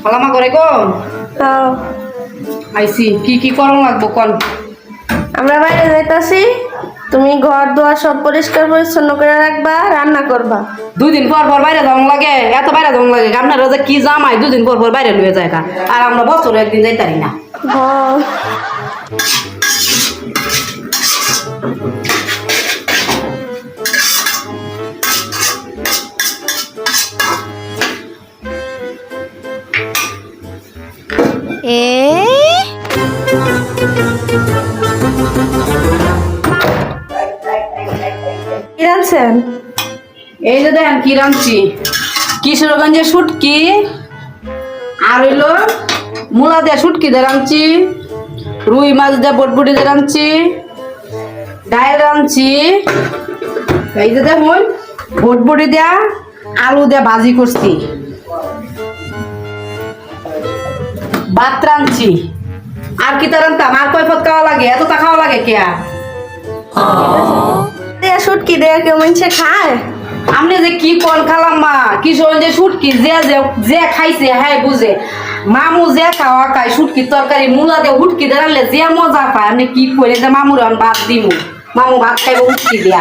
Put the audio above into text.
খালামা করে গো হ্যাঁ, আইসি কি কি করণ লাগবো কোন? আমরা বাইরে যাইতাছি, তুমি ঘর দুয়ার সব পরিষ্কার পরিচ্ছন্ন করে রাখবা, রান্না করবা। 2 দিন পর পর বাইরে যাওয়া লাগে, এত বাইরে যাওয়া লাগে আপনারা যে কি জামাই 2 দিন পর পর বাইরে লয়ে যায় গা। আর আমরা বছরে একদিন যাইতারি না। হ্যাঁ, কি রাঁধছেন? এই যে দেখেন কি রাঁধছি, কিশোরগঞ্জের শুটকি আর হইলো মূলা দিয়ে শুটকি দিয়ে রাঁধছি, রুই মাছ দিয়ে বটবটি দিয়ে রাঁধছি, ডাল রাঁধছি, এই যে দেখুন বটবটি দিয়া আলু দিয়ে ভাজি করছি, ভাত রাঁধছি। আর কি তা রাঁধতাম? আর কয় পদ খাওয়া লাগে? এতটা খাওয়া লাগে কে? দেয়া শুটকি দেয়া কেউ মানুষে খায়? আপনি যে কি কোন খালাম মা, কিশোরগঞ্জে শুটকি যে যে যে খাইছে হ্যাঁ বুঝে। মামু যে খাওয়া খায় শুটকির তরকারি মূলা দিয়ে হুটকি দিয়ে রাখলে যে মজা পায়, আপনি কি করে যে মামুর বাদ দিমু? মামু ভাত খাইব হুটকি দিয়া।